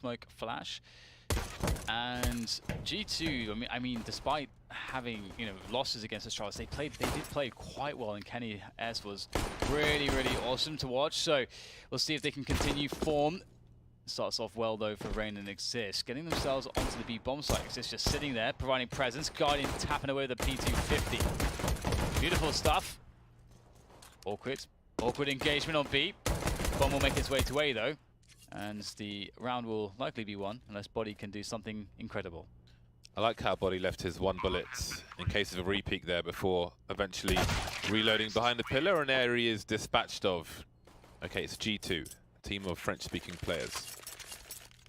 smoke flash. And G2, I mean, despite having losses against Astralis, they did play quite well, and Kenny S was really awesome to watch. So we'll see if they can continue form. Starts off well though for Rain and Exist, getting themselves onto the B bomb site. Exist just sitting there, providing presence. Guardian tapping away with the P250. Beautiful stuff. Awkward engagement on B. Bomb will make its way to A though, and the round will likely be won unless Body can do something incredible. I like how Body left his 1 bullet in case of a repeat there before eventually reloading behind the pillar, and there he is dispatched of. Okay, it's G2, a team of French-speaking players.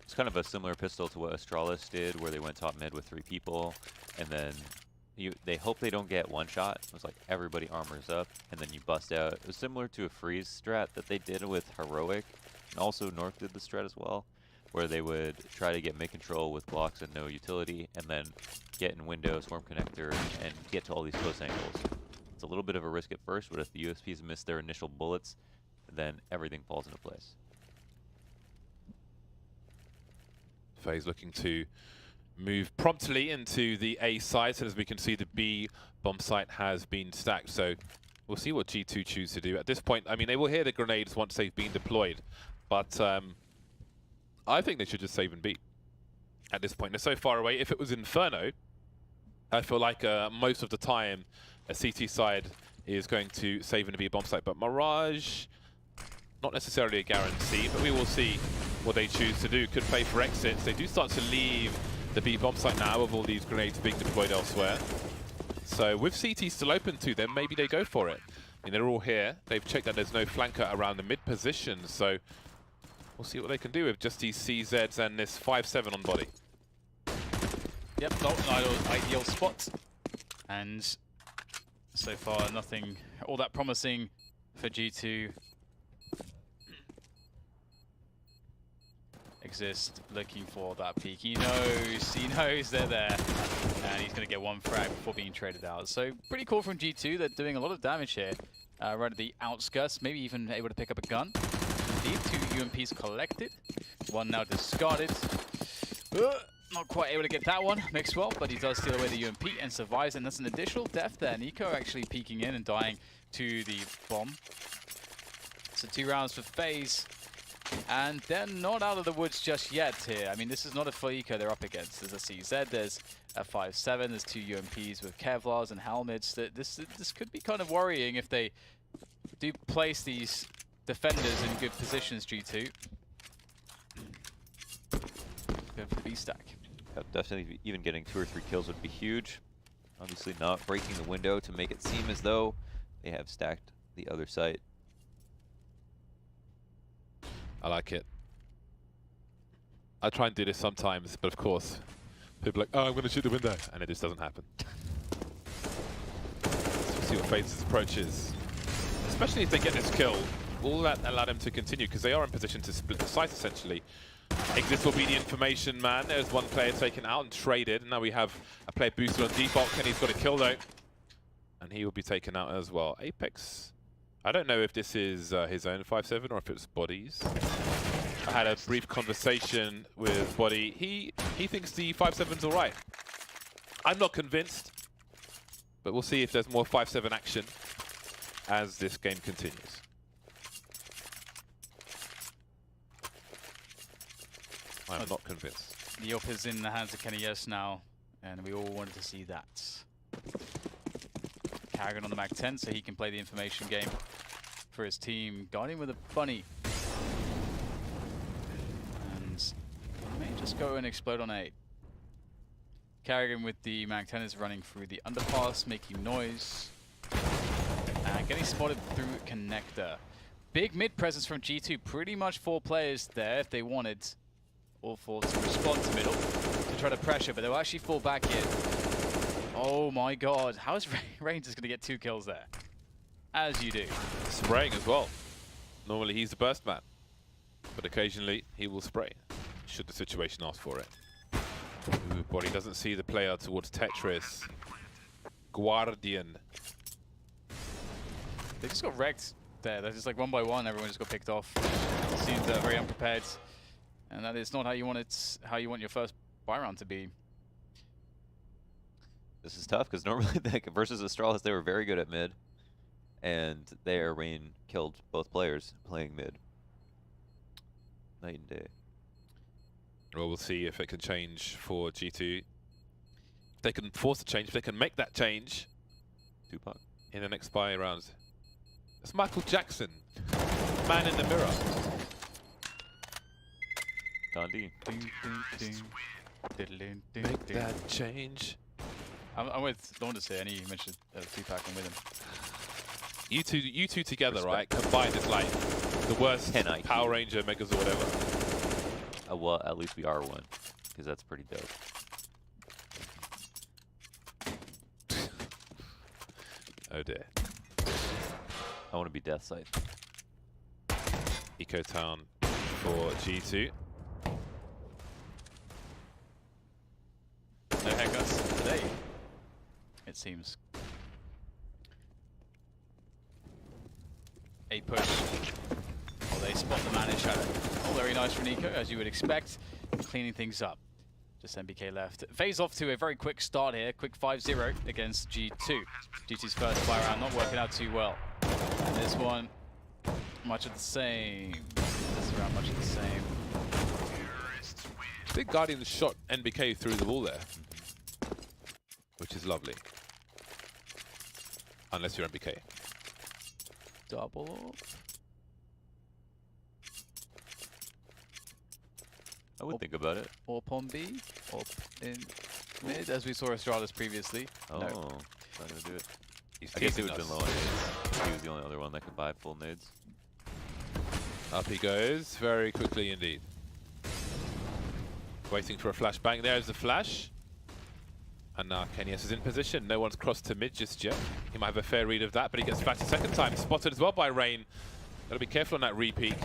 It's kind of a similar pistol to what Astralis did, where they went top mid with 3 people, and then they hope they don't get one shot. It was like everybody armors up, and then you bust out. It was similar to a freeze strat that they did with Heroic, and also North did the strat as well, where they would try to get mid control with blocks and no utility, and then get in window, swarm connector, and get to all these close angles. It's a little bit of a risk at first, but if the USPs miss their initial bullets, then everything falls into place. FaZe looking to move promptly into the A side, so as we can see the B bomb site has been stacked, so we'll see what G2 choose to do. At this point, I mean, they will hear the grenades once they've been deployed, but I think they should just save and beat at this point. They're so far away. If it was Inferno, I feel like most of the time a CT side is going to save and beat a bomb site, but Mirage, not necessarily a guarantee, but we will see what they choose to do. Could play for exits. They do start to leave the B bomb site now with all these grenades being deployed elsewhere. So with CT still open to them, maybe they go for it. I mean, they're all here. They've checked that there's no flanker around the mid position, so we'll see what they can do with just these CZs and this 5-7 on Body. Yep, not an ideal spot. And so far, nothing all that promising for G2. Exist looking for that peek. He knows they're there, and he's going to get 1 frag before being traded out. So pretty cool from G2. They're doing a lot of damage here, right at the outskirts. Maybe even able to pick up a gun. Indeed, 2 UMPs collected, 1 now discarded. Not quite able to get that one mixed well, but he does steal away the UMP and survives, and that's an additional death there. Nico actually peeking in and dying to the bomb. So 2 rounds for FaZe. And they're not out of the woods just yet here. I mean, this is not a full eco they're up against. There's a CZ, there's a 5-7, there's 2 UMPs with Kevlars and helmets. This could be kind of worrying if they do place these defenders in good positions, G2. Go for the B-stack. Yeah, definitely even getting 2 or 3 kills would be huge. Obviously not breaking the window to make it seem as though they have stacked the other site. I like it. I try and do this sometimes, but of course, people are like, oh, I'm going to shoot the window, and it just doesn't happen. So we'll see what FaZe's approach is. Especially if they get this kill, will that allow them to continue, because they are in position to split the site, essentially. Exist will be the information man. There's 1 player taken out and traded, and now we have a player boosted on default. Kenny's got a kill, though, and he will be taken out as well. Apex, I don't know if this is his own 5-7 or if it's Body's. I had a brief conversation with Body. He thinks the 5-7's all right. I'm not convinced, but we'll see if there's more 5-7 action as this game continues. I'm not convinced. The up is in the hands of Kenny S now, and we all wanted to see that. Carrigan on the Mag 10, so he can play the information game for his team. Guardian with a bunny. And he may just go and explode on A. Carrigan with the Mag 10 is running through the underpass, making noise. And getting spotted through connector. Big mid presence from G2. Pretty much 4 players there if they wanted. All 4 to respond to middle to try to pressure, but they'll actually fall back in. Oh my god, how is Rangers going to get 2 kills there? As you do. Spraying as well. Normally he's the burst man, but occasionally he will spray, should the situation ask for it. Ooh, Body doesn't see the player towards Tetris. Guardian. They just got wrecked there. They're just like 1 by 1, everyone just got picked off. Seemed very unprepared. And that is not how you want it. How you want your first buy round to be. This is tough because normally versus Astralis, they were very good at mid, and their Rain killed both players playing mid. Night and day. Well, we'll see if it can change for G2. If they can force a change, if they can make that change Tupac. in the next buy round. It's Michael Jackson, man in the mirror. Gandhi. Make that change. I'm with Launders here, and he mentioned Tupac. I'm with him. You two together, right? Combined is like the worst 10 IQ. Power Ranger megas or whatever. Well, at least we are one, because that's pretty dope. Oh dear. I want to be Death Sight. Eco Town for G2. No haircuts today, it seems. A push. Oh, they spot the man in shadow. Oh, very nice for Nico, as you would expect. Cleaning things up. Just MBK left. FaZe off to a very quick start here. Quick 5-0 against G2. G2's first buy round not working out too well. And this one, much of the same. This round, much of the same. I think Guardian shot NBK through the wall there, which is lovely. Unless you're NBK. Double up. I would think about it. Or Pom B, or in mid, as we saw Astralis previously. Oh, No. not gonna do it. He's I guess he teasing would have us. been low on nades. He was the only other one that could buy full nades. Up he goes, very quickly indeed. Waiting for a flashbang. There's the flash. And now Kenyas is in position. No one's crossed to mid just yet. He might have a fair read of that, but he gets flashed a second time. Spotted as well by Rain. Gotta be careful on that re-peek.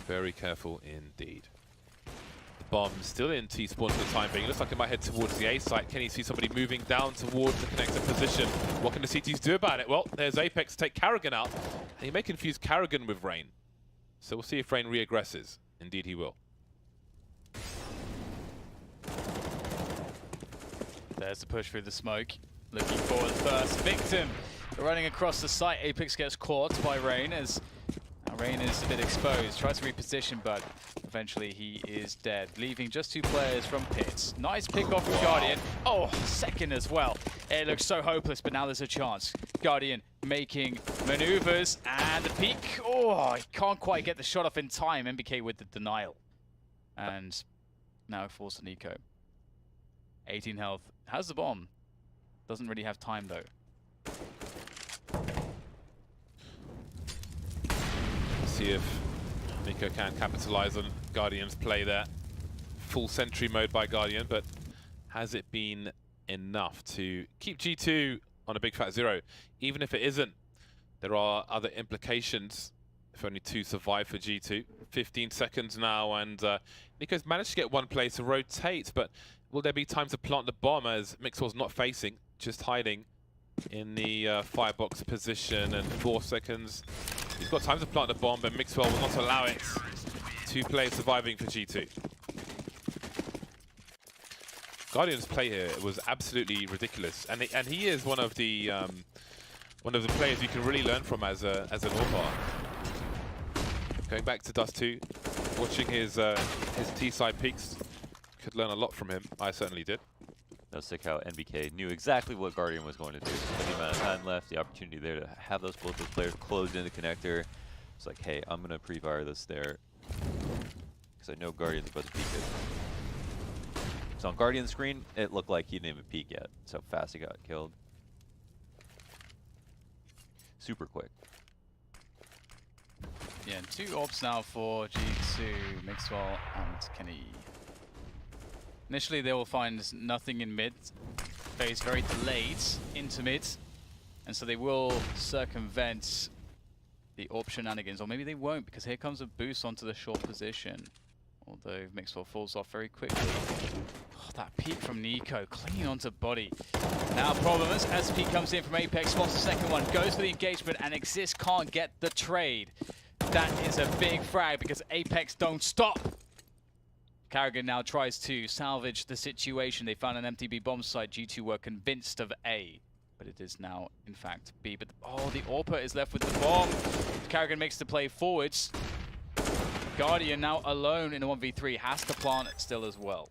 Very careful indeed. The bomb still in T-spawn for the time being. Looks like it might head towards the A site. Can you see somebody moving down towards the connector position? What can the CTs do about it? Well, there's Apex take Karrigan out. And he may confuse Karrigan with Rain. So we'll see if Rain re-aggresses. Indeed he will. There's the push through the smoke. Looking for the first victim. Running across the site, Apex gets caught by Rain as Rain is a bit exposed. Tries to reposition, but eventually he is dead. Leaving just two players from pits. Nice pick off from Guardian. Oh, second as well. It looks so hopeless, but now there's a chance. Guardian making maneuvers and the peek. Oh, he can't quite get the shot off in time. MBK with the denial. And now it falls to Nico. 18 health. Has the bomb. Doesn't really have time though. See if Nico can capitalize on Guardian's play there. Full sentry mode by Guardian, but has it been enough to keep G2 on a big fat 0? Even if it isn't, there are other implications. If only 2 survive for G2. 15 seconds now, and Nico's managed to get one play to rotate, but will there be time to plant the bomb as Mixwell's not facing, just hiding in the firebox position, and 4 seconds. He's got time to plant the bomb, but Mixwell will not allow it. 2 players surviving for G2. Guardian's play here was absolutely ridiculous, and he is one of the players you can really learn from as an AWPer. Going back to Dust 2, watching his T-side peaks, could learn a lot from him. I certainly did. That was sick how NBK knew exactly what Guardian was going to do. With the amount of time left, the opportunity there to have both those players closed in the connector. It's like, hey, I'm going to pre-fire this there. Because I know Guardian's about to peek it. So on Guardian's screen, it looked like he didn't even peek yet. That's how fast he got killed. Super quick. Yeah, and 2 ops now for G2, Mixwell and Kenny. Initially, they will find nothing in mid. FaZe very delayed into mid, and so they will circumvent the AWP shenanigans, or maybe they won't, because here comes a boost onto the short position. Although Mixwell falls off very quickly. Oh, that peek from Nico, clinging onto body. Now problem as peek comes in from Apex, spots the second one, goes for the engagement, and Exist can't get the trade. That is a big frag because Apex don't stop. Carrigan now tries to salvage the situation. They found an empty B bomb site. G2 were convinced of A, but it is now, in fact, B. But oh, the AWPer is left with the bomb. Carrigan makes the play forwards. Guardian now alone in a 1v3, has to plant it still as well.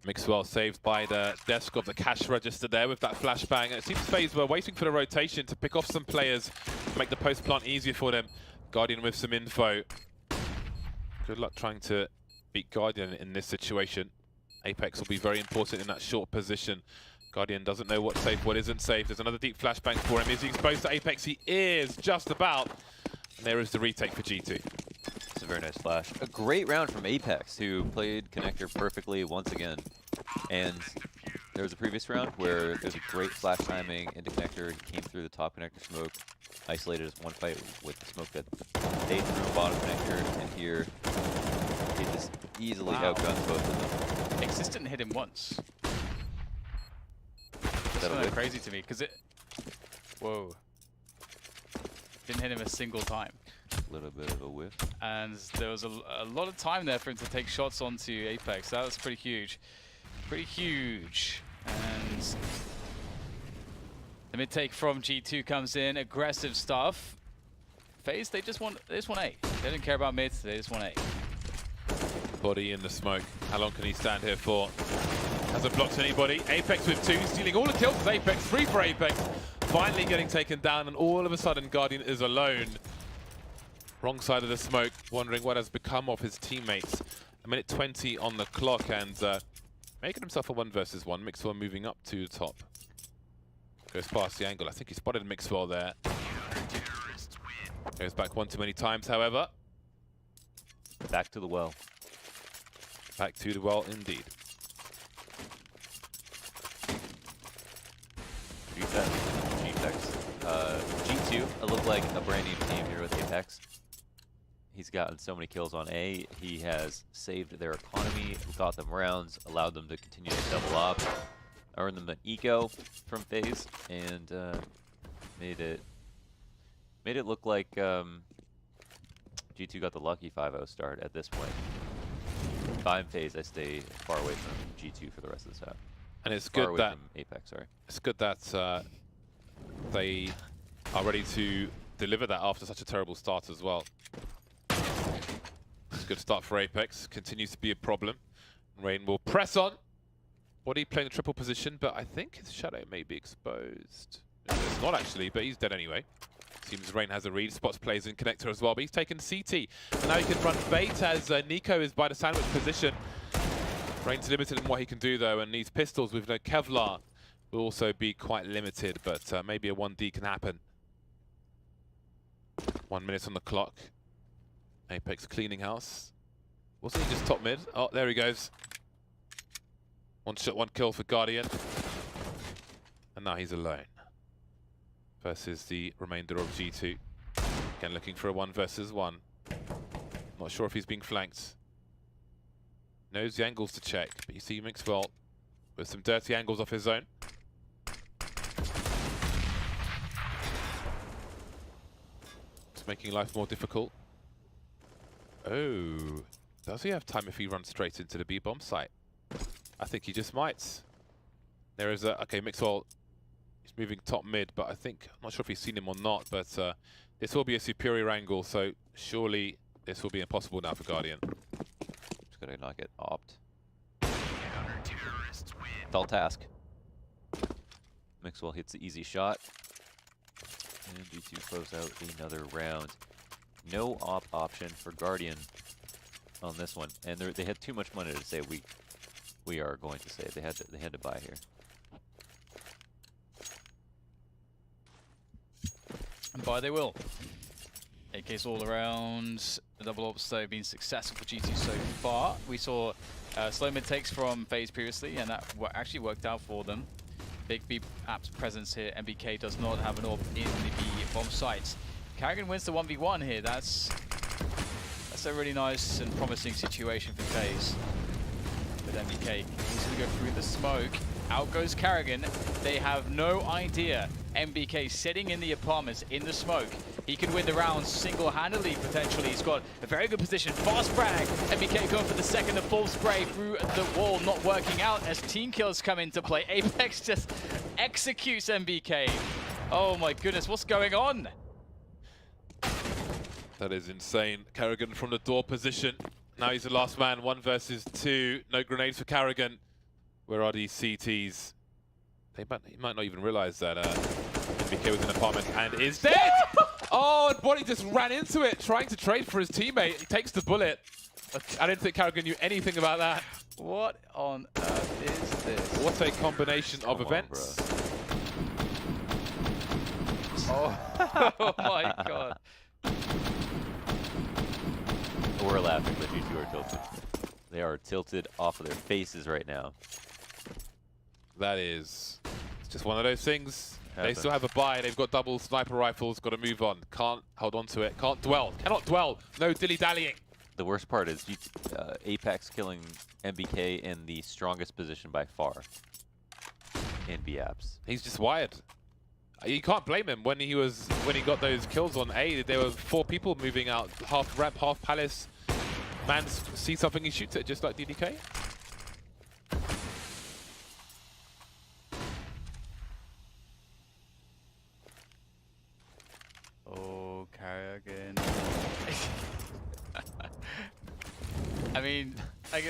Mixwell saved by the desk of the cash register there with that flashbang. And it seems FaZe were waiting for the rotation to pick off some players to make the post plant easier for them. Guardian with some info. Good luck trying to beat Guardian in this situation. Apex will be very important in that short position. Guardian doesn't know what's safe, what isn't safe. There's another deep flashbang for him. Is he exposed to Apex? He is, just about. And there is the retake for G2. It's a very nice flash. A great round from Apex, who played connector perfectly once again. And there was a previous round where there's a great flash timing into connector. He came through the top connector smoke, isolated his one fight with the smoke that stayed through bottom connector, and here he just easily outguns both of them. Exist didn't hit him once. That's kind of crazy to me, because it... Whoa. Didn't hit him a single time. A little bit of a whiff. And there was a lot of time there for him to take shots onto Apex. That was pretty huge. Pretty huge. And the mid take from G2 comes in. Aggressive stuff. FaZe, they just want A. They don't care about mids, they just want A. Body in the smoke. How long can he stand here for? Hasn't blocked anybody. Apex with 2, stealing all the kills with Apex. 3 for Apex. Finally getting taken down, and all of a sudden Guardian is alone. Wrong side of the smoke, wondering what has become of his teammates. A minute 20 on the clock, and making himself a 1 versus 1. Mixwell moving up to the top. Goes past the angle. I think he spotted Mixwell there. Goes back one too many times, however. Back to the well. Back to the well, indeed. G2, it looked like a brand new team here with Apex. He's gotten so many kills on A. He has saved their economy, got them rounds, allowed them to continue to double up, earned them an eco from FaZe, and made it look like G2 got the lucky 5-0 start at this point. If I'm FaZe, I stay far away from G2 for the rest of this half. And it's good that Apex, sorry. It's good that they are ready to deliver that after such a terrible start as well. It's a good start for Apex. Continues to be a problem. Rain will press on. Body playing a triple position, but I think his shadow may be exposed. It's not actually, but he's dead anyway. Seems Rain has a read. Spots plays in connector as well, but he's taken CT. And now he can run bait as Nico is by the sandwich position. Rain's limited in what he can do though, and these pistols with no Kevlar will also be quite limited, but maybe a 1D can happen. 1 minute on the clock. Apex cleaning house. Wasn't he just top mid? Oh, there he goes. 1 shot, 1 kill for Guardian. And now he's alone versus the remainder of G2. Again, looking for a 1 versus 1. Not sure if he's being flanked. Knows the angles to check, but you see Mixwell with some dirty angles off his own. It's making life more difficult. Oh, does he have time if he runs straight into the B bomb site? I think he just might. There is a, okay, Mixwell is moving top mid, but I think, I'm not sure if he's seen him or not, but this will be a superior angle, so surely this will be impossible now for Guardian. Just gonna not get opt. Fell task. Mixwell hits the easy shot. And G2 close out another round. No op option for Guardian on this one, and they had too much money to say we are going to save. They had to buy here. And buy they will. AKs all around. The double ops though been successful for G2 so far. We saw slow mid takes from FaZe previously, and that actually worked out for them. Big B apps presence here. MBK does not have an orb in the B bomb site. Carrigan wins the 1v1 here. That's a really nice and promising situation for FaZe. With MBK, he's going to go through the smoke. Out goes Carrigan. They have no idea. MBK sitting in the apartments in the smoke. He can win the round single-handedly, potentially. He's got a very good position. Fast frag. MBK going for the second, the full spray through the wall, not working out as team kills come into play. Apex just executes MBK. Oh my goodness, what's going on? That is insane. Carrigan from the door position. Now he's the last man, 1 versus 2. No grenades for Carrigan. Where are these CTs? He might not even realize that MBK was in an apartment and is dead! Oh, and Bonnie just ran into it, trying to trade for his teammate. He takes the bullet. I didn't think Carrigan knew anything about that. What on earth is this? What a combination of events. Oh my god. We're laughing, but G2 are tilted. They are tilted off of their faces right now. That is... It's just one of those things. Happens. They still have a buy. They've got double sniper rifles. Got to move on. Can't hold on to it. Can't dwell. Cannot dwell. No dilly-dallying. The worst part is Apex killing MBK in the strongest position by far in B-Apps. He's just wired. You can't blame him. When he got those kills on A, there were 4 people moving out. Half ramp, half palace. Man sees something, he shoots it, just like DDK. Oh, Carrigan. I mean, I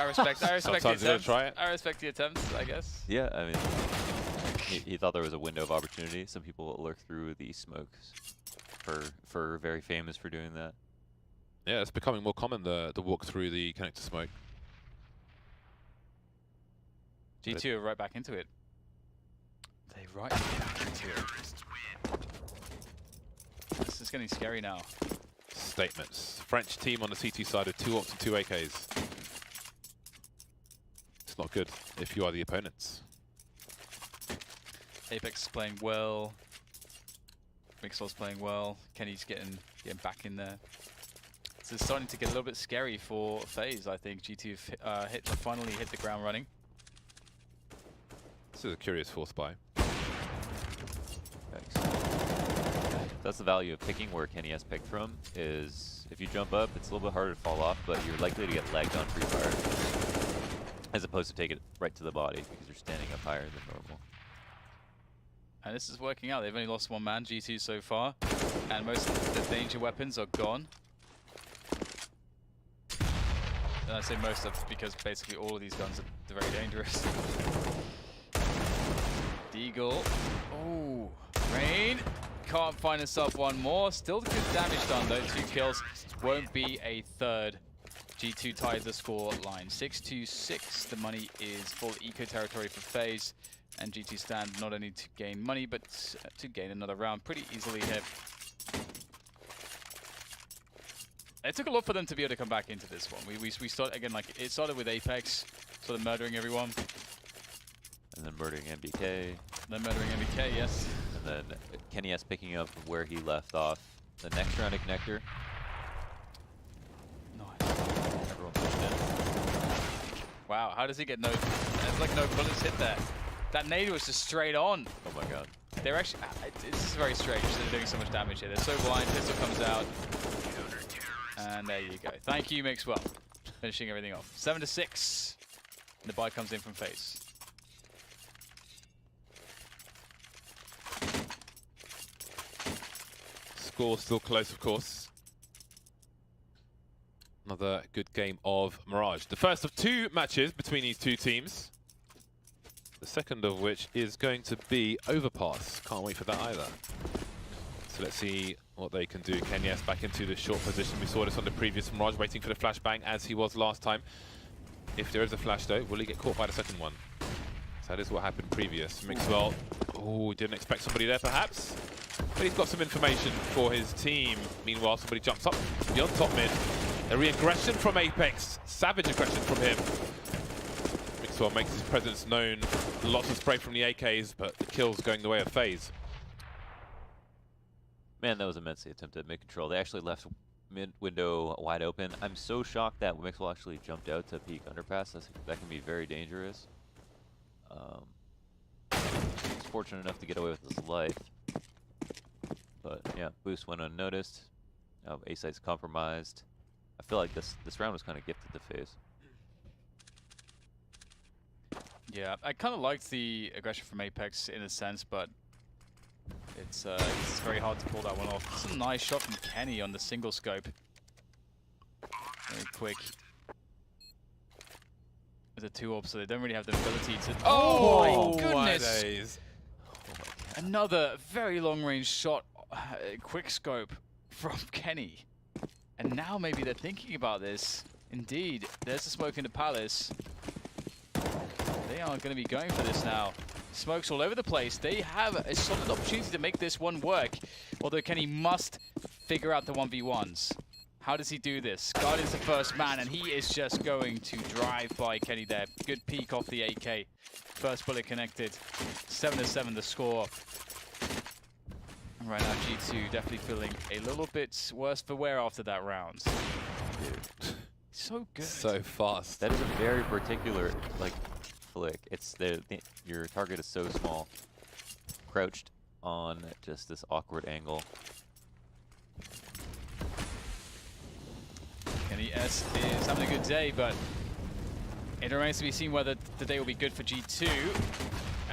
respect the attempts. Try it. I respect the attempts, I guess. Yeah, I mean, he thought there was a window of opportunity. Some people lurk through the smokes. For very famous for doing that. Yeah, it's becoming more common, the walk through the connector smoke. G2 are right back into it. They right back into it. This is getting scary now. Statements. French team on the CT side with 2 ops and 2 AKs. It's not good if you are the opponents. Apex is playing well. Mixwell's playing well. Kenny's getting back in there. So it's starting to get a little bit scary for FaZe. I think G2 finally hit the ground running. This is a curious force buy. That's the value of picking where Kenny has picked from, is if you jump up, it's a little bit harder to fall off, but you're likely to get legged on free fire, as opposed to take it right to the body because you're standing up higher than normal. And this is working out. They've only lost 1 man, G2 so far, and most of the danger weapons are gone. And I say most of because basically all of these guns are very dangerous. Deagle. Oh, Rain. Can't find himself 1 more. Still good damage done though. 2 kills. Won't be a third. G2 ties the score line. 6-6. The money is full eco territory for FaZe. And G2 stand not only to gain money, but to gain another round pretty easily here. It took a lot for them to be able to come back into this one. We started, again, like, it started with Apex, sort of murdering everyone. And then murdering MBK. Then murdering MBK, yes. And then Kenny S picking up where he left off. The next round of Connector. Nice. Everyone pushed in. Wow, how does he get no... It's like no bullets hit there. That nade was just straight on. Oh my god. They're actually... This is very strange that they're doing so much damage here. They're so blind, pistol comes out. And there you go. Thank you, Mixwell. Finishing everything off. 7-6. And the buy comes in from FaZe. Score still close, of course. Another good game of Mirage. The first of 2 matches between these 2 teams. The second of which is going to be Overpass. Can't wait for that either. So let's see what they can do. Kenyes back into the short position. We saw this on the previous Mirage, waiting for the flashbang as he was last time. If there is a flash though, will he get caught by the second one? So that is what happened previous. Mixwell, oh, didn't expect somebody there perhaps. But he's got some information for his team. Meanwhile, somebody jumps up beyond top mid. A re-aggression from Apex. Savage aggression from him. Mixwell makes his presence known. Lots of spray from the AKs, but the kills going the way of FaZe. Man, that was immensely attempted mid-control. They actually left mid window wide open. I'm so shocked that Mixwell actually jumped out to peek underpass. That can be very dangerous. He's fortunate enough to get away with his life. But yeah, boost went unnoticed. A site's compromised. I feel like this round was kind of gifted to FaZe. Yeah, I kind of liked the aggression from Apex in a sense, but it's very hard to pull that one off. It's a nice shot from Kenny on the single scope. Very quick. With a 2-op, so they don't really have the ability to... Oh my goodness! Days. Another very long-range shot, quick scope from Kenny. And now maybe they're thinking about this. Indeed, there's the smoke in the Palace. They are going to be going for this now. Smokes all over the place. They have a solid opportunity to make this one work. Although Kenny must figure out the 1v1s. How does he do this? Guardian's the first man, and he is just going to drive by Kenny there. Good peek off the AK. First bullet connected. 7-7 the score. And right now, G2 definitely feeling a little bit worse for wear after that round. Dude. So good. So fast. That is a very particular, like, flick. It's your target is so small. Crouched on just this awkward angle. Kenny S is having a good day, but it remains to be seen whether the day will be good for G2.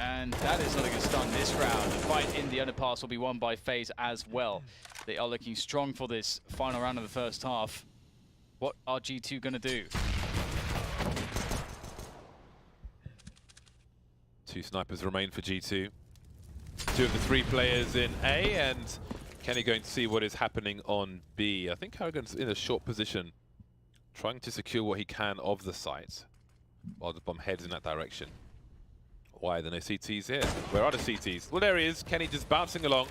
And that is not a good start in this round. The fight in the underpass will be won by FaZe as well. They are looking strong for this final round of the first half. What are G2 going to do? 2 snipers remain for G2. 2 of the 3 players in A, and Kenny going to see what is happening on B. I think Harrigan's in a short position, trying to secure what he can of the site, while the bomb heads in that direction. Why are there no CTs here? Where are the CTs? Well, there he is. Kenny just bouncing along.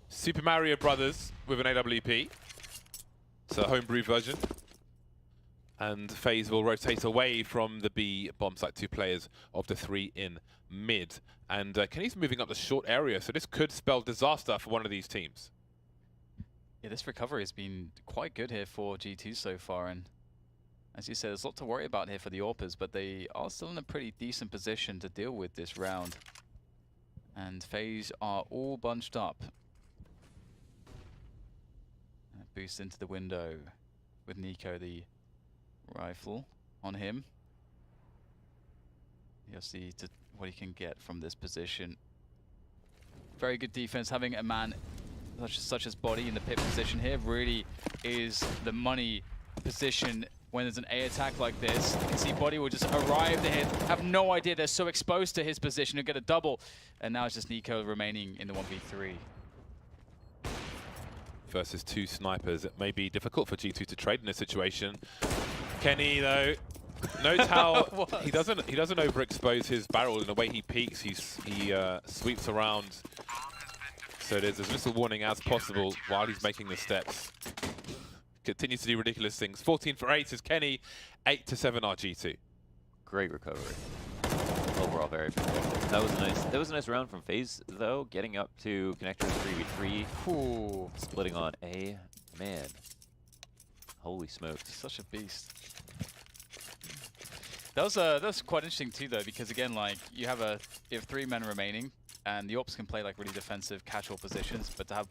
Super Mario Brothers with an AWP. It's a homebrew version. And FaZe will rotate away from the B bomb site. 2 players of the 3 in mid. And Kenny's moving up the short area, so this could spell disaster for one of these teams. Yeah, this recovery has been quite good here for G2 so far. And as you said, there's a lot to worry about here for the AWPers, but they are still in a pretty decent position to deal with this round. And FaZe are all bunched up. And a boost into the window with Nico, the rifle on him. You'll see what he can get from this position. Very good defense. Having a man such as Body in the pit position here really is the money position. When there's an A attack like this, you can see Body will just arrive there, have no idea, they're so exposed to his position, he'll get a double. And now it's just Nico remaining in the 1v3. Versus 2 snipers, it may be difficult for G2 to trade in this situation. Kenny, though, notes how he doesn't overexpose his barrel in the way he peeks. He sweeps around, so there's as little warning as possible while he's making the steps. Continues to do ridiculous things. 14 for 8 is Kenny. 8-7 are G2. Great recovery. Overall, very effective. That was a nice round from FaZe, though. Getting up to connectors 3v3. Ooh. Splitting on A. Man. Holy smokes. Such a beast. That was quite interesting too, though, because again, like you have 3 men remaining, and the AWPs can play like really defensive, catch-all positions, but to have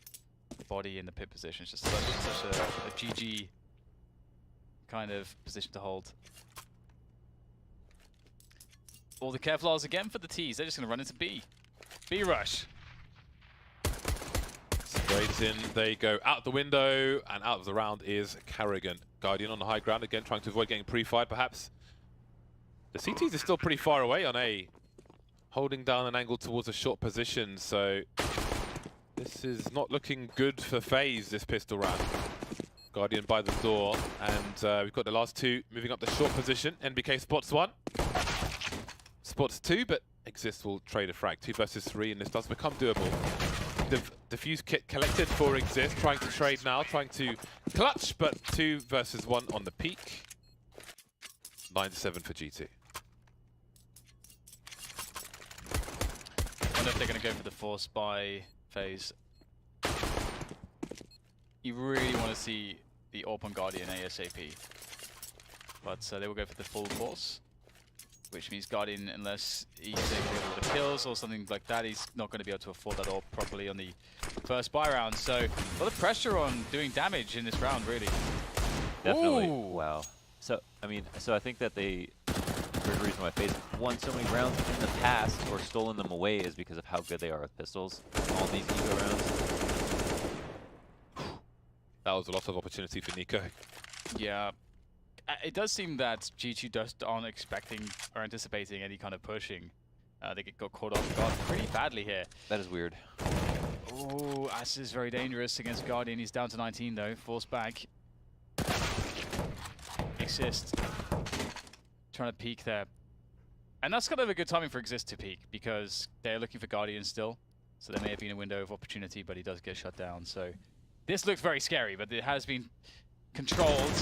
Body in the pit position is just such a GG kind of position to hold. All the Kevlars again for the T's. They're just going to run into B. B rush. Straight in, they go out the window, and out of the round is Carrigan. Guardian on the high ground again, trying to avoid getting pre-fired perhaps. The CTs are still pretty far away on A, holding down an angle towards a short position, so this is not looking good for FaZe this pistol round. Guardian by the door, and we've got the last 2 moving up the short position. NBK spots 1, spots 2, but Exist will trade a frag. 2 versus 3, and this does become doable. Defuse kit collected for Exist, trying to trade now, trying to clutch, but 2 versus 1 on the peak. 9-7 for G2. I wonder if they're going to go for the force by FaZe. You really want to see the AWP on Guardian ASAP. But they will go for the full force, which means Guardian, unless he's able to get all the kills or something like that, he's not going to be able to afford that AWP properly on the first buy round. So a lot of pressure on doing damage in this round, really. Definitely. Ooh. Wow. So I mean, I think that the reason why FaZe won so many rounds in the past or stolen them away is because of how good they are with pistols. All these eco rounds. That was a lot of opportunity for Nico. Yeah. It does seem that G2 just aren't expecting or anticipating any kind of pushing. They got caught off guard pretty badly here. That is weird. Oh, Ass is very dangerous against Guardian. He's down to 19 though, forced back. Exist. Trying to peek there. And that's kind of a good timing for Exist to peek because they're looking for Guardian still. So there may have been a window of opportunity, but he does get shut down. So this looks very scary, but it has been controlled.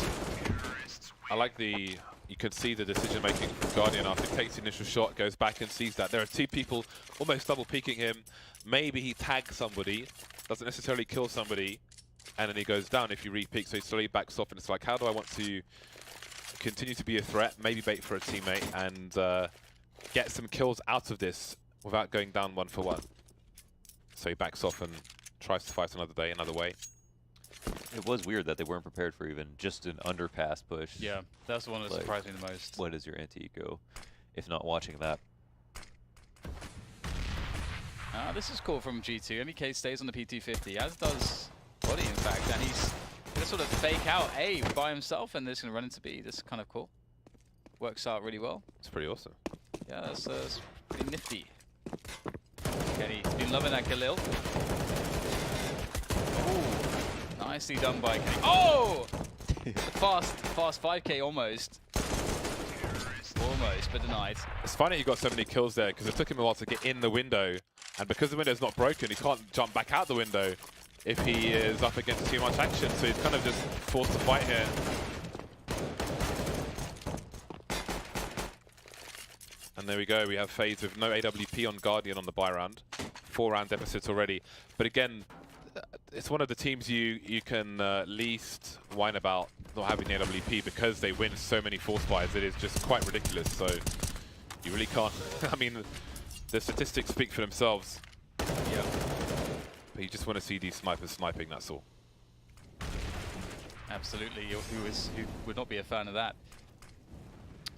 I like you can see the decision making from Guardian after he takes the initial shot, goes back and sees that there are two people almost double peeking him. Maybe he tags somebody, doesn't necessarily kill somebody, and then he goes down if you re-peek, so he slowly backs off, and it's like, how do I want to continue to be a threat, maybe bait for a teammate, and get some kills out of this without going down 1-for-1. So he backs off and tries to fight another day, another way. It was weird that they weren't prepared for even just an underpass push. Yeah, that's the one that Like, surprised me the most. What is your anti-eco if not watching that? This is cool from G2. MEK stays on the P250, as does Body, in fact, and he's going to sort of fake out A by himself, and this is going to run into B. This is kind of cool. Works out really well. It's pretty awesome. Yeah, that's pretty nifty. Kenny's been loving that Khalil. Ooh, nicely done by Kenny. Oh! fast 5k almost. Almost, but denied. It's funny he got so many kills there because it took him a while to get in the window, and because the window's not broken, he can't jump back out the window if he is up against too much action, so he's kind of just forced to fight here. And there we go, we have FaZe with no AWP on Guardian on the buy round. 4-round deficit already. But again, it's one of the teams you can least whine about not having the AWP because they win so many force buys. It is just quite ridiculous, so you really can't. I mean, the statistics speak for themselves. Yeah. But you just want to see these snipers sniping, that's all. Absolutely, who would not be a fan of that?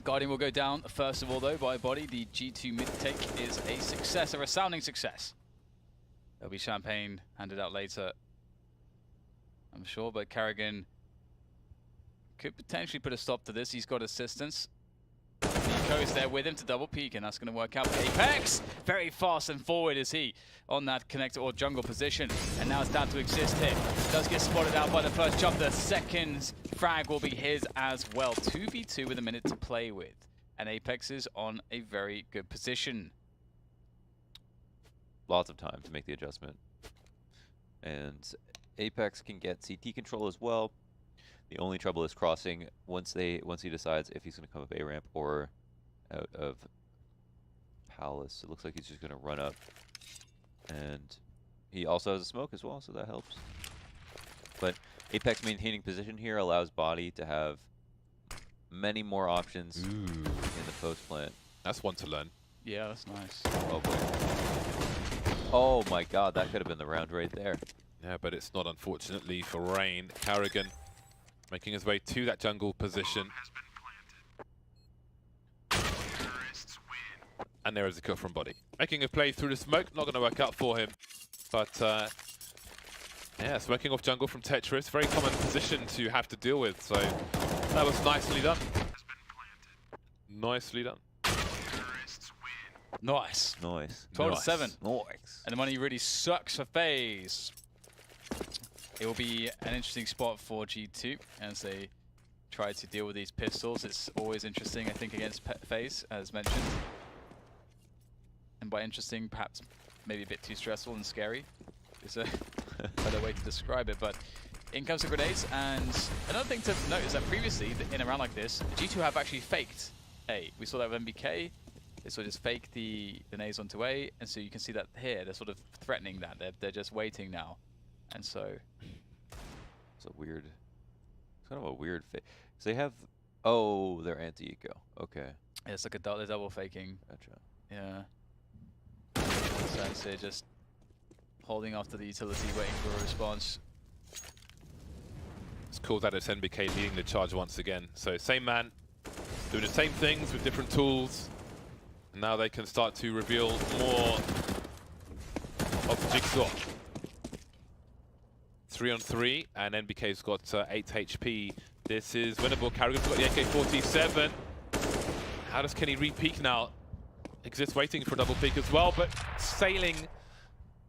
Guardian will go down first of all though by Body. The G2 mid take is a success, a resounding success. There'll be champagne handed out later, I'm sure, but Carrigan could potentially put a stop to this. He's got assistance. Nico is there with him to double peek, and that's going to work out for Apex. Very fast and forward is he on that connector or jungle position, and now it's down to Exist here. Does get spotted out by the first jump. The second frag will be his as well. 2v2 with a minute to play with, and Apex is on a very good position. Lots of time to make the adjustment. And Apex can get CT control as well. The only trouble is crossing once he decides if he's going to come up A ramp or out of Palace. It looks like he's just going to run up. And he also has a smoke as well, so that helps. But Apex maintaining position here allows Body to have many more options in the post plant. That's one to learn. Yeah, that's nice. Oh boy. Oh my god, that could have been the round right there. Yeah, but it's not, unfortunately, for Rain. Carrigan making his way to that jungle position. And there is a kill from Body. Making a play through the smoke, not going to work out for him. But, yeah, smoking off jungle from Tetris. Very common position to have to deal with, so that was nicely done. Nicely done. Nice. Nice. 12-7. Nice. And the money really sucks for FaZe. It will be an interesting spot for G2 as they try to deal with these pistols. It's always interesting, I think, against FaZe, as mentioned. And by interesting, perhaps maybe a bit too stressful and scary is a better way to describe it. But in comes the grenades, and another thing to note is that previously, in a round like this, G2 have actually faked A. We saw that with MBK. They sort of just fake the nades onto A, and so you can see that here, they're sort of threatening that. They're just waiting now. And so... It's a weird It's kind of a weird fake. So they have. Oh, they're anti-eco. Okay. Yeah, it's like they're double faking. Gotcha. Yeah. Sensei just holding after the utility, waiting for a response. It's cool that it's NBK leading the charge once again. So same man, doing the same things with different tools. And now they can start to reveal more of the jigsaw. 3 on 3, and NBK's got 8 HP. This is winnable. Carrigan's got the AK-47. How does Kenny re-peek now? Exists waiting for a double peek as well, but sailing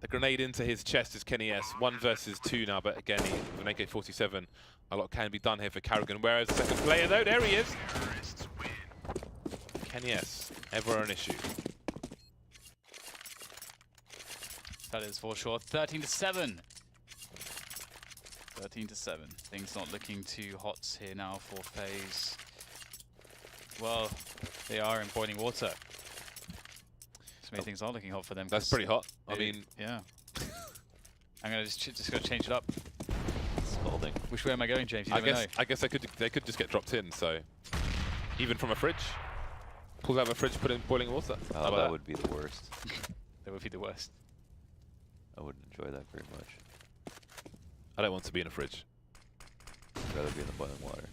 the grenade into his chest is Kenny S. 1 versus 2 now, but again, with an AK-47, a lot can be done here for Carrigan. Whereas the second player, though, there he is. Kenny S, ever an issue. That is for sure. 13-7. 13-7. Things not looking too hot here now for FaZe. Well, they are in boiling water. So many things are looking hot for them. That's pretty hot. I mean, yeah. I'm gonna just gonna change it up. Scalding. Which way am I going, James? You never know. I guess they could just get dropped in. So even from a fridge, pulls out of a fridge, put it in boiling water. Oh, that would be the worst. That would be the worst. I wouldn't enjoy that very much. I don't want to be in a fridge. I'd rather be in the boiling water.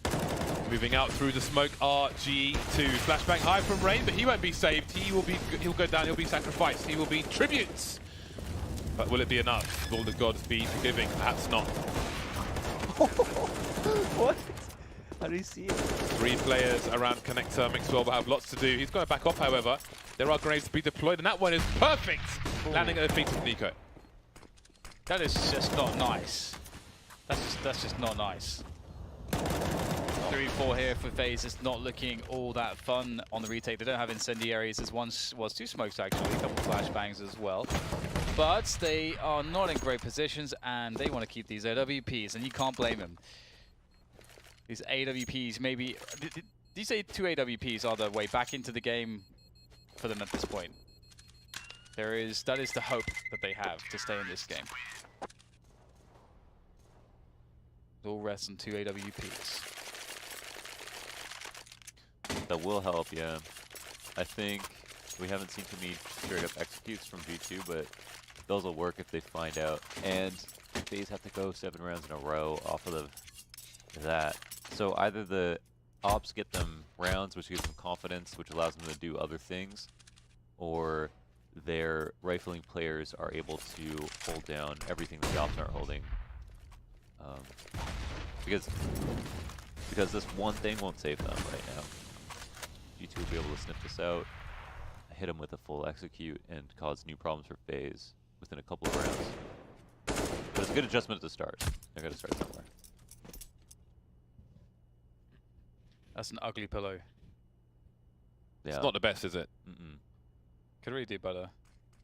Moving out through the smoke are G2. Flashbang high from Rain, but he won't be saved. He'll go down, he'll be sacrificed. He will be tributes. But will it be enough? Will the gods be forgiving? Perhaps not. What? How do you see it? 3 players around connector. Mixwell will have lots to do. He's going to back off, however. There are grenades to be deployed, and that one is perfect. Ooh. Landing at the feet of Nico. That is just not nice. That's just not nice. 3-4 here for FaZe. It's not looking all that fun on the retake. They don't have incendiaries. There's once was 2 smokes actually, a couple flashbangs as well. But they are not in great positions, and they want to keep these AWPs, and you can't blame them. These AWPs, maybe did you say 2 AWPs are the way back into the game for them at this point? That is the hope that they have to stay in this game. It all rests on 2 AWPs. That will help, yeah. I think we haven't seen too many straight up executes from G2, but those will work if they find out. And FaZe have to go 7 rounds in a row off of that. So either the ops get them rounds, which gives them confidence, which allows them to do other things, or their rifling players are able to hold down everything that the ops aren't holding. Because this one thing won't save them right now. G2 will be able to sniff this out, hit them with a full execute, and cause new problems for FaZe within a couple of rounds. But it's a good adjustment at the start. They're going to start somewhere. That's an ugly pillow. Yeah. It's not the best, is it? Could really do better.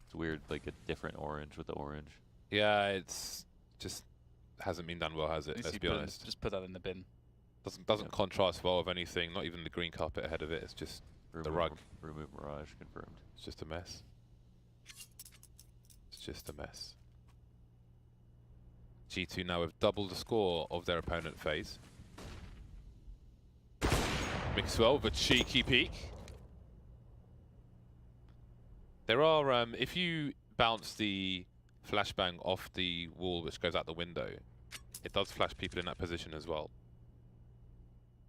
It's weird, like a different orange with the orange. Yeah, it's just hasn't been done well, has it? Let's be honest. Just put that in the bin. Doesn't contrast well with anything. Not even the green carpet ahead of it. It's just the rug. Remove mirage confirmed. It's just a mess. It's just a mess. G2 now have doubled the score of their opponent FaZe. Mixwell with a cheeky peek. There are, if you bounce the flashbang off the wall which goes out the window, it does flash people in that position as well.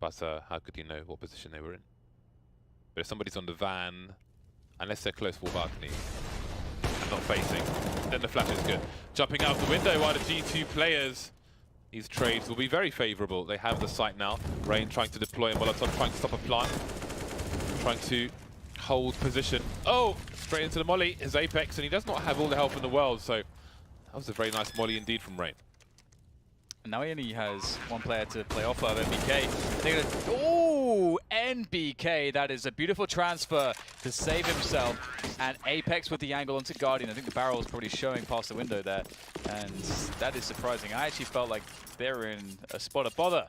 But how could you know what position they were in? But if somebody's on the van, unless they're close wall balcony and not facing, then the flash is good. Jumping out the window while the G2 players, these trades will be very favourable. They have the site now. Rain trying to deploy a Molotov, trying to stop a plant, trying to hold position. Oh, straight into the molly, his Apex, and he does not have all the help in the world, so that was a very nice molly indeed from Rain. And now he only has 1 player to play off of, NBK. They're gonna, ooh, NBK, that is a beautiful transfer to save himself. And Apex with the angle onto Guardian. I think the barrel is probably showing past the window there. And that is surprising. I actually felt like they were in a spot of bother.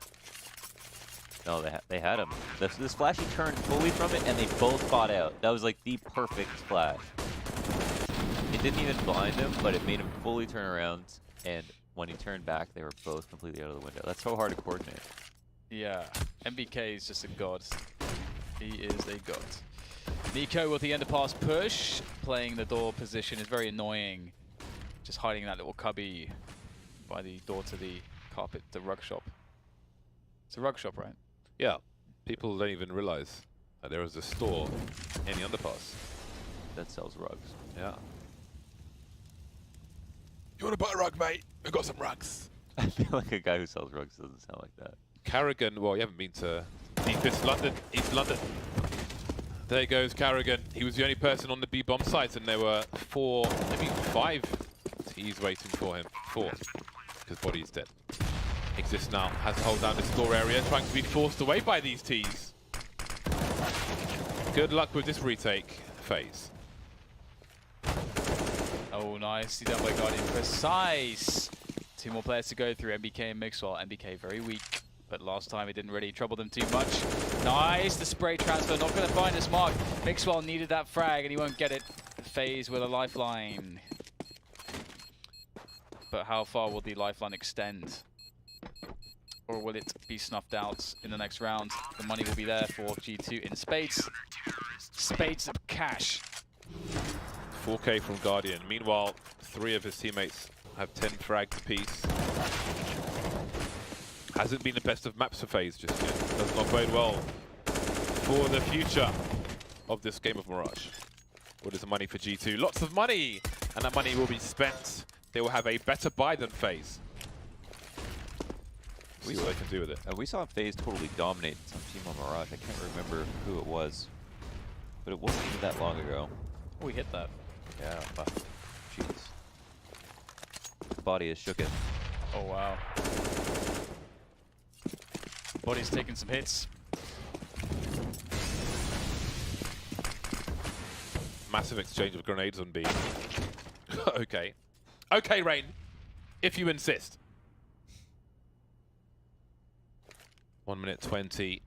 No, they had him. This flash, he turned fully from it, and they both fought out. That was like the perfect flash. It didn't even blind him, but it made him fully turn around. And when he turned back, they were both completely out of the window. That's so hard to coordinate. Yeah, MBK is just a god. He is a god. Nico with the underpass push, playing the door position is very annoying. Just hiding in that little cubby by the door to the carpet, the rug shop. It's a rug shop, right? Yeah, people don't even realize that there is a store in the underpass. That sells rugs. Yeah. You want to buy a rug, mate? We've got some rugs. I feel like a guy who sells rugs doesn't sound like that. Carrigan, well, you haven't been to deepest London, East London. There goes Carrigan. He was the only person on the B-bomb site, and there were 4, maybe 5 T's waiting for him. 4, because Body's dead. Exists now, has to hold down this door area, trying to be forced away by these T's. Good luck with this retake, FaZe. Oh, nicely done by Guardian. Precise. 2 more players to go through, MBK and Mixwell. MBK very weak, but last time it didn't really trouble them too much. Nice, the spray transfer, not going to find his mark. Mixwell needed that frag and he won't get it. FaZe with a lifeline. But how far will the lifeline extend? Or will it be snuffed out in the next round? The money will be there for G2 in spades. Spades of cash. 4K from Guardian. Meanwhile, 3 of his teammates have 10 frags apiece. Hasn't been the best of maps for FaZe just yet. Does not bode well for the future of this game of Mirage. What is the money for G2? Lots of money! And that money will be spent. They will have a better buy than FaZe. See what they can do with it. We saw FaZe totally dominate some team on Mirage. I can't remember who it was, but it wasn't even that long ago. Oh, we hit that. Yeah, but jeez. Body has shook it. Oh, wow. Body's taking some hits. Massive exchange of grenades on B. Okay. Okay, Rain. If you insist. 1 minute 20.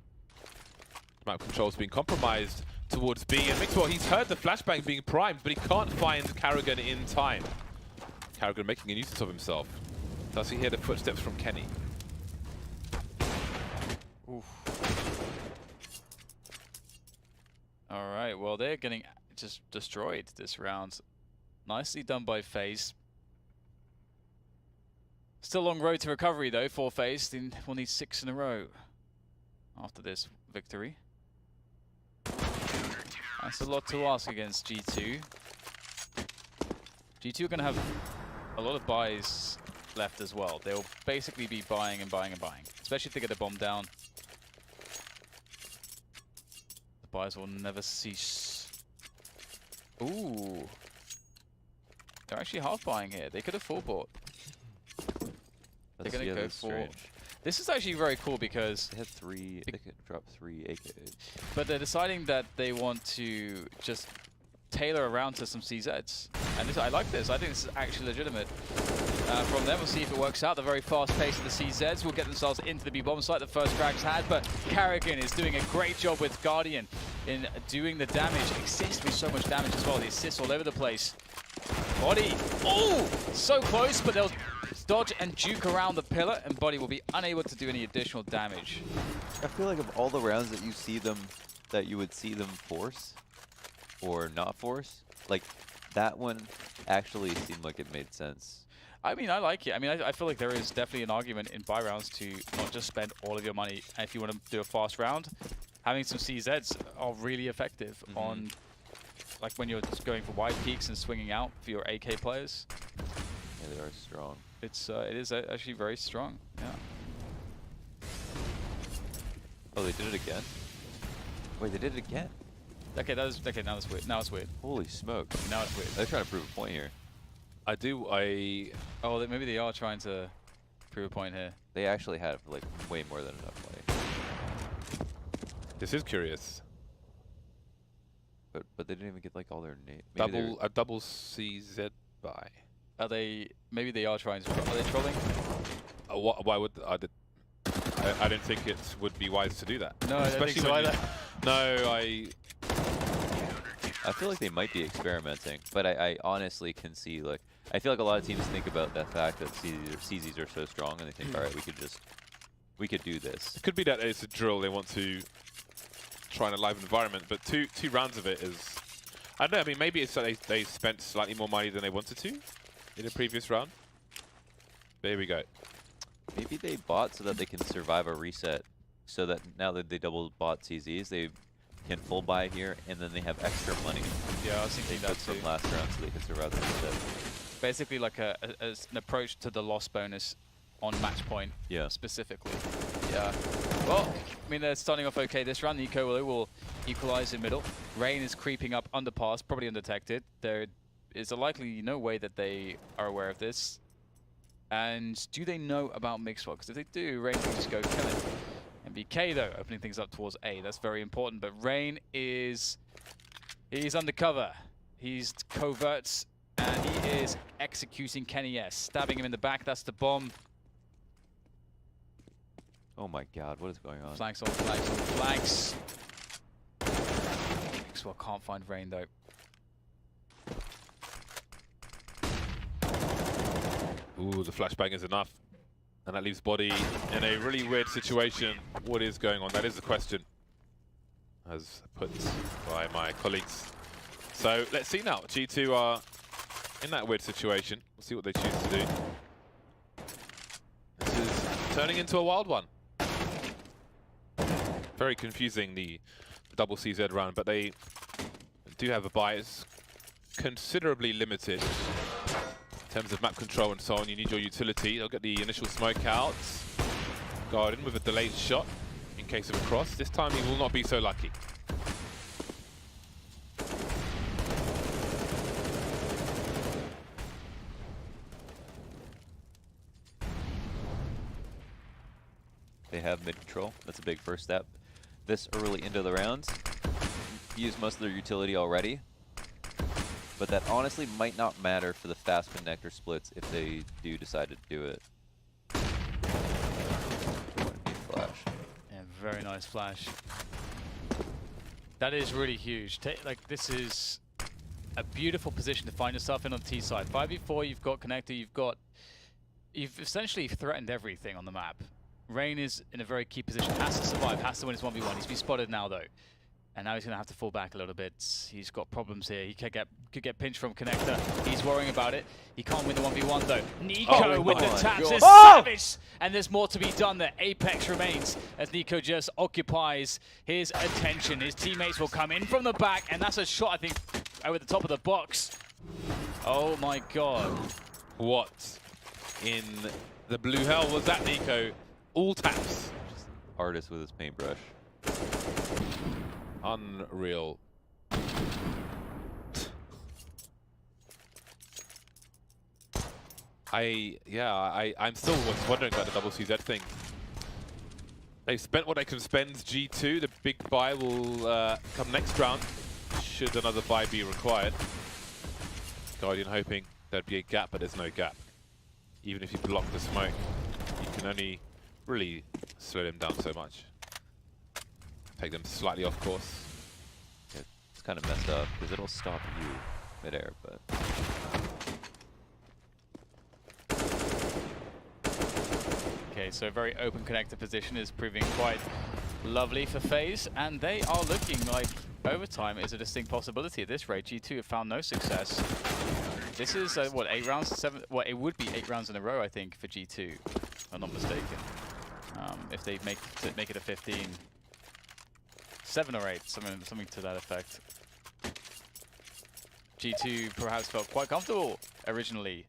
Map control's been compromised towards B. And Mixwell, he's heard the flashbang being primed, but he can't find Carrigan in time. Carrigan making a nuisance of himself. Does he hear the footsteps from Kenny? Oof. All right, well, they're getting just destroyed this round. Nicely done by FaZe. Still a long road to recovery, though, for FaZe. We'll need 6 in a row after this victory. That's a lot to ask against G2. G2 are going to have a lot of buys left as well. They'll basically be buying and buying and buying, especially if they get a bomb down. The buys will never cease. Ooh. They're actually half buying here. They could have full bought. They're going to go for... strange. This is actually very cool because... They had 3, they could drop 3 AK. But they're deciding that they want to just tailor around to some CZs. And this, I like this. I think this is actually legitimate from them. We'll see if it works out. The very fast pace of the CZs will get themselves into the B-bomb site. The first frag's had, but Carrigan is doing a great job with Guardian in doing the damage. Exists with so much damage as well. The assists all over the place. Body. Oh, so close, but they'll dodge and juke around the pillar, and Body will be unable to do any additional damage. I feel like of all the rounds that you see them, that you would see them force or not force, like that one actually seemed like it made sense. I mean, I like it. I mean, I feel like there is definitely an argument in buy rounds to not just spend all of your money. And if you want to do a fast round, having some CZs are really effective on, like when you're just going for wide peaks and swinging out for your AK players. Yeah, they are strong. It is actually very strong. Yeah. Oh, they did it again? Wait, they did it again? Okay, now it's weird. Now it's weird. Holy smoke. Now it's weird. They're trying to prove a point here. Oh, maybe they are trying to prove a point here. They actually had like way more than enough money. This is curious. But they didn't even get like all their name. A double CZ buy. Are they? Maybe they are trying to. Are they trolling? Why would I don't think it would be wise to do that. No, I don't think so either. No, I feel like they might be experimenting, but I honestly can see, like, I feel like a lot of teams think about that fact that CZs are so strong and they think, all right, we could just we could do this. It could be that it's a drill. They want to try in a live environment, but two rounds of it is. I don't know. I mean, maybe it's that they spent slightly more money than they wanted to in the previous round. But here we go. Maybe they bought so that they can survive a reset. So that now that they double bought CZs, they can full buy here, and then they have extra money. Yeah, I was thinking They that took too. from last round so they can survive the reset. Basically like an approach to the loss bonus on match point. Yeah. Specifically. Yeah. Well, I mean, they're starting off okay this round. Nico will equalize in middle. Rain is creeping up underpass, probably undetected. There is a likely no way that they are aware of this. And do they know about Mixwell? Because if they do, Rain can just go kill it. MBK though, opening things up towards A. That's very important. But Rain he's undercover. He's covert, and he is executing Kenny S. Stabbing him in the back. That's the bomb. Oh my god, what is going on? Flanks on flanks on flanks. Mixwell can't find Rain though. Ooh, the flashbang is enough. And that leaves Body in a really weird situation. What is going on? That is the question, as put by my colleagues. So let's see now. G2 are in that weird situation. We'll see what they choose to do. This is turning into a wild one. Very confusing, the double CZ round, but they do have a bias considerably limited. In terms of map control and so on, you need your utility. They'll get the initial smoke out. Garden with a delayed shot in case of a cross. This time he will not be so lucky. They have mid control. That's a big first step. This early into the round, use most of their utility already. But that honestly might not matter for the fast connector splits if they do decide to do it. Flash. Yeah, very nice flash. That is really huge. Like, this is a beautiful position to find yourself in on the T side. 5v4, you've got connector, you've essentially threatened everything on the map. Rain is in a very key position, has to survive, has to win his 1v1. He's been spotted now though. And now he's going to have to fall back a little bit. He's got problems here. He could get pinched from connector. He's worrying about it. He can't win the 1v1 though. Nico with the taps is savage. And there's more to be done there. Apex remains as Nico just occupies his attention. His teammates will come in from the back. And that's a shot, I think, over the top of the box. Oh my god. What in the blue hell was that, Nico? All taps. Just artist with his paintbrush. Unreal. I'm still wondering about the double CZ thing. They've spent what they can spend. G2, the big buy will come next round, should another buy be required. Guardian hoping there'd be a gap, but there's no gap. Even if you block the smoke, you can only really slow them down so much. Take them slightly off course. It's kind of messed up because it'll stop you midair, but Okay, so a very open connector position is proving quite lovely for FaZe, and they are looking like overtime is a distinct possibility at this rate. G2 have found no success. This is what, 8 rounds, 7? Well, it would be 8 rounds in a row, I think, for G2, if I'm not mistaken. If they make it a 15. 7 or 8, something to that effect. G2 perhaps felt quite comfortable originally,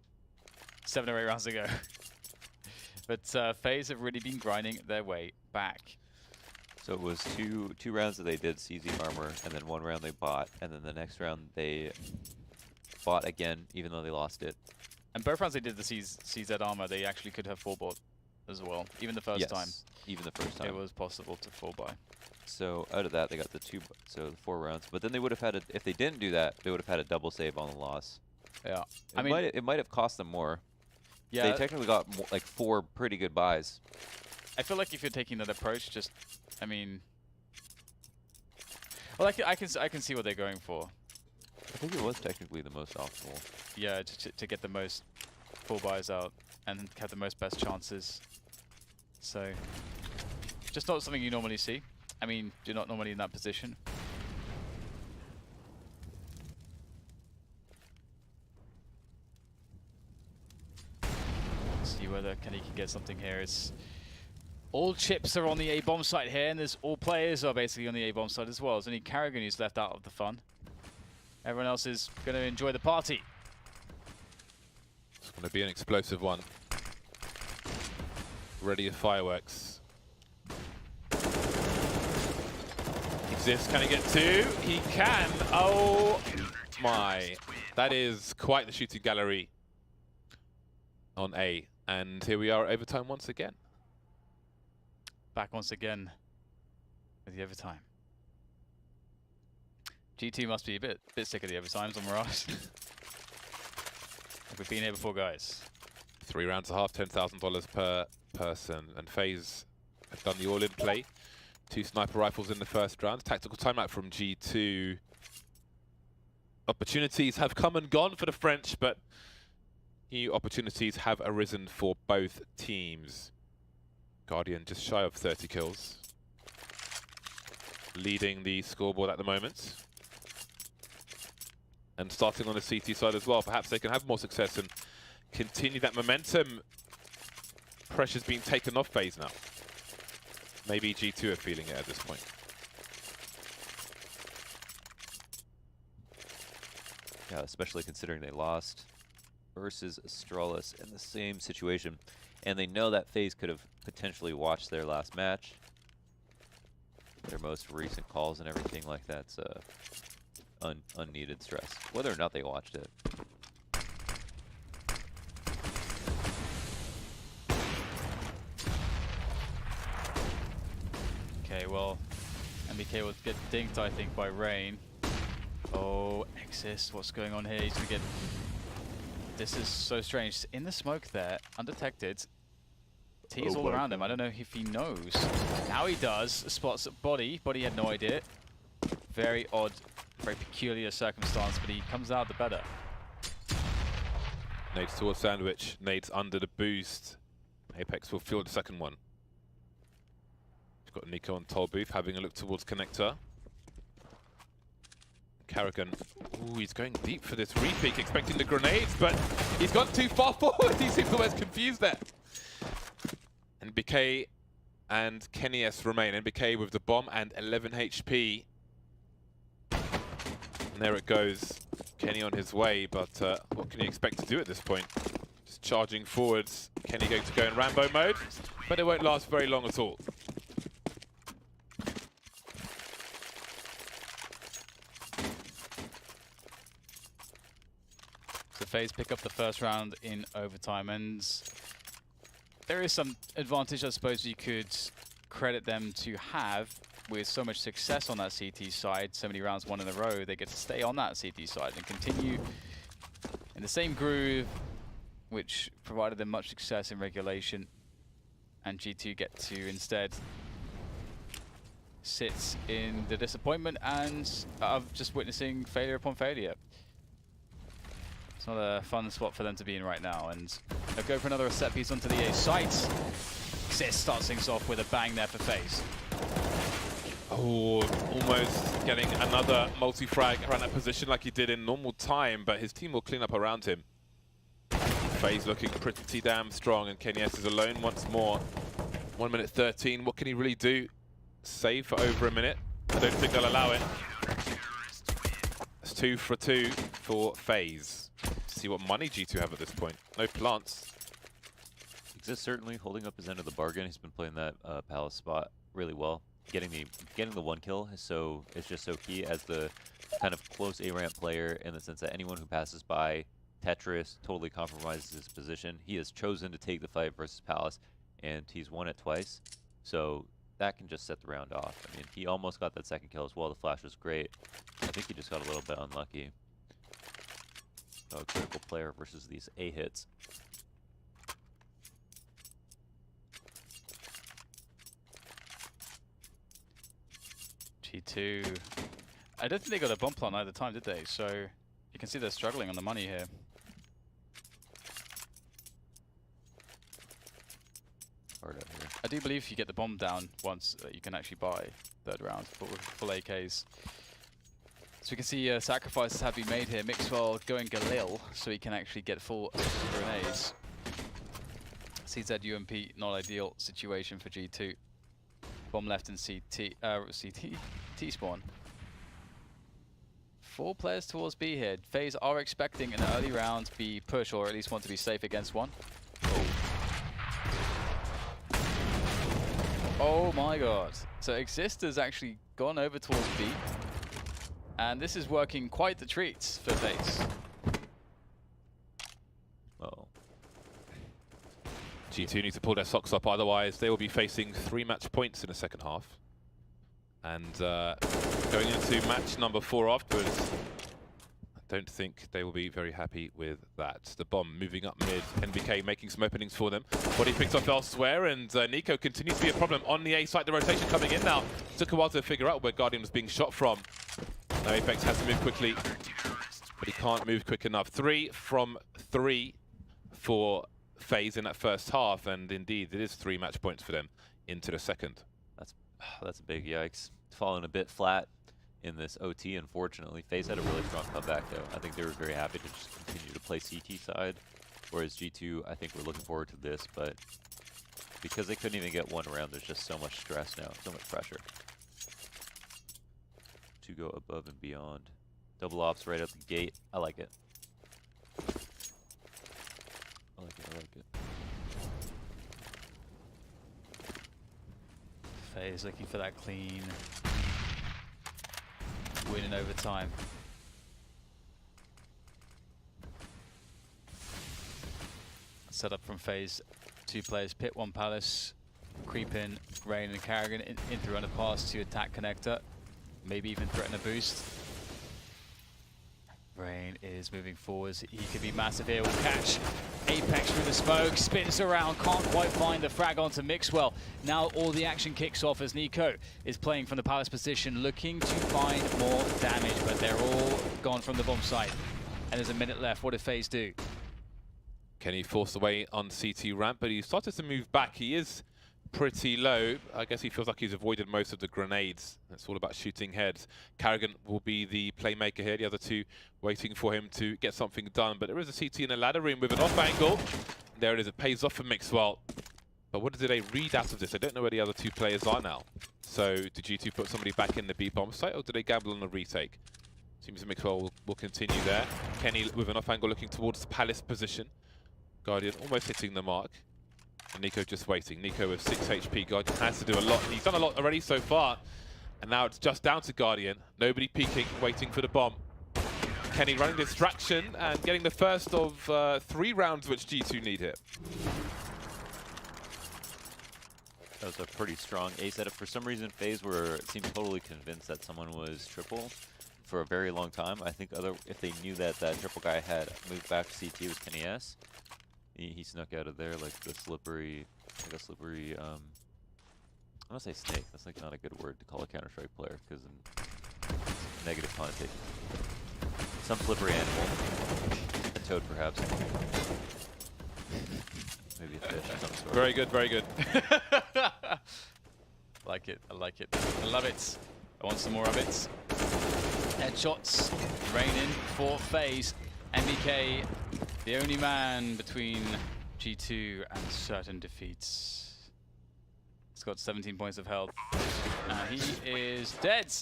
7 or 8 rounds ago. But FaZe have really been grinding their way back. so it was two rounds that they did CZ armor, and then 1 round they bought, and then the next round they bought again, even though they lost it. And both rounds they did the CZ armor, they actually could have full bought as well. Even the first time. Even the first time. It was possible to full buy. So out of that, they got the 4 rounds. But then they would have had if they didn't do that, they would have had a double save on the loss. Yeah, It might have cost them more. yeah. They technically got like 4 pretty good buys. I feel like if you're taking that approach, just, I mean, well, I can see what they're going for. I think it was technically the most optimal. Yeah, to get the most full buys out and have the most best chances. So Just not something you normally see. I mean, you're not normally in that position. See whether Kenny can get something here. It's all chips are on the A bomb site here, and there's all players are basically on the A bomb site as well. There's only Carrigan who's left out of the fun. Everyone else is going to enjoy the party. It's going to be an explosive one. Ready of fireworks. Exists, can he get two? He can. Oh my. That is quite the shooting gallery on A. And here we are at overtime once again. Back once again with the overtime. G2 must be a bit sick of the overtimes on Mirage. We've been here before, guys. 3 rounds and a half, $10,000 per person. And FaZe have done the all-in play. 2 sniper rifles in the first round. Tactical timeout from G2. Opportunities have come and gone for the French, but new opportunities have arisen for both teams. Guardian just shy of 30 kills. Leading the scoreboard at the moment. And starting on the CT side as well. Perhaps they can have more success and continue that momentum. Pressure's being taken off FaZe now. Maybe G2 are feeling it at this point. Yeah, especially considering they lost versus Astralis in the same situation. And they know that FaZe could have potentially watched their last match. Their most recent calls and everything like that's unneeded stress. Whether or not they watched it. Okay, well, MBK will get dinked, I think, by Rain. Oh, Exist, what's going on here? He's gonna get... This is so strange. In the smoke there, undetected. T's all around him. I don't know if he knows. Now he does. Spots Body. Body had no idea. Very odd, very peculiar circumstance, but he comes out the better. Nades towards Sandwich. Nades under the boost. Apex will field the second one. He's got Nico on toll booth, having a look towards Connector. Carrigan, ooh, he's going deep for this repeat, expecting the grenades, but he's gone too far forward. He seems almost confused there. NBK and Kenny S remain. NBK with the bomb and 11 HP. And there it goes. Kenny on his way, but what can you expect to do at this point? Just charging forwards. Kenny going to go in Rambo mode, but it won't last very long at all. So FaZe pick up the first round in overtime, and there is some advantage, I suppose, you could credit them to have with so much success on that CT side. So many rounds won in a row, they get to stay on that CT side and continue in the same groove, which provided them much success in regulation. And G2 get to instead sit in the disappointment and of just witnessing failure upon failure. It's not a fun spot for them to be in right now, and they'll go for another set piece onto the A site. Sis starts things off with a bang there for FaZe. Oh, almost getting another multi-frag around that position like he did in normal time, but his team will clean up around him. FaZe looking pretty damn strong, and Kenny S is alone once more. 1 minute 13, what can he really do? Save for over a minute. I don't think they'll allow it. It's 2 for 2 for FaZe. See what money G2 have at this point. No plants. Exist certainly holding up his end of the bargain. He's been playing that Palace spot really well. Getting the 1 kill is just so key as the kind of close A-ramp player, in the sense that anyone who passes by Tetris totally compromises his position. He has chosen to take the fight versus Palace, and he's won it twice. So that can just set the round off. I mean, he almost got that second kill as well. The flash was great. I think he just got a little bit unlucky. A critical player versus these A hits. G2, I don't think they got a bomb plant either time, did they? So you can see they're struggling on the money here. Hard out here. I do believe if you get the bomb down once, you can actually buy third round with full AKs. So we can see sacrifices have been made here. Mixwell going Galil, so he can actually get full grenades. CZ UMP, not ideal situation for G2. Bomb left in CT, T-spawn. 4 players towards B here. FaZe are expecting an early round B push, or at least want to be safe against one. Oh my god. So Exist has actually gone over towards B. And this is working quite the treats for FaZe. Oh. G2 need to pull their socks up, otherwise they will be facing 3 match points in the second half. And going into match number 4 afterwards, I don't think they will be very happy with that. The bomb moving up mid, NBK making some openings for them. Body picked up elsewhere, and Nico continues to be a problem on the A side. The rotation coming in now. Took a while to figure out where Guardian was being shot from. Now Apex has to move quickly, but he can't move quick enough. 3 from 3 for FaZe in that first half, and indeed it is 3 match points for them into the second. That's a big yikes. Falling a bit flat in this OT, unfortunately. FaZe had a really strong comeback, though. I think they were very happy to just continue to play CT side, whereas G2, I think we're looking forward to this, but because they couldn't even get one round, there's just so much stress now, so much pressure to go above and beyond. Double ops right out the gate. I like it. I like it. FaZe looking for that clean win in overtime. Set up from FaZe, 2 players, Pit, 1 Palace, creep in, Rain and Carrigan in through underpass to attack connector, maybe even threaten a boost. Rain is moving forwards. He could be massive here. Will catch Apex through the smoke. Spins around. Can't quite find the frag onto Mixwell. Now all the action kicks off as Nico is playing from the Palace position, looking to find more damage, but they're all gone from the bomb site. And there's a minute left. What did FaZe do? Kenny forced away on CT ramp, but he started to move back. He is pretty low. I guess he feels like he's avoided most of the grenades. It's all about shooting heads. Carrigan will be the playmaker here. The other 2 waiting for him to get something done. But there is a CT in the ladder room with an off angle. There it is. It pays off for Mixwell. But what did they read out of this? I don't know where the other 2 players are now. So did G2 put somebody back in the B bomb site, or did they gamble on a retake? Seems Mixwell will continue there. Kenny with an off angle looking towards the Palace position. Guardian almost hitting the mark. And Nico just waiting. Nico with 6 HP. Guardian has to do a lot. He's done a lot already so far. And now it's just down to Guardian. Nobody peeking, waiting for the bomb. Kenny running distraction and getting the first of 3 rounds which G2 need here. That was a pretty strong A setup. For some reason, FaZe seemed totally convinced that someone was triple for a very long time. I think if they knew that that triple guy had moved back to CT with Kenny S, he snuck out of there like a slippery, I want to say snake. That's like not a good word to call a Counter-Strike player because negative connotation. Some slippery animal. A toad, perhaps. Maybe a fish of some sort. Very good, very good. Like it, I like it. I love it. I want some more of it. Headshots raining for FaZe. MBK, the only man between G2 and certain defeats. He's got 17 points of health. He is dead.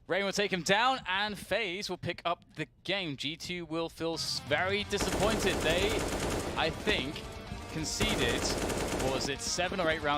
Rain will take him down, and FaZe will pick up the game. G2 will feel very disappointed. They, I think, conceded, what was it, 7 or 8 rounds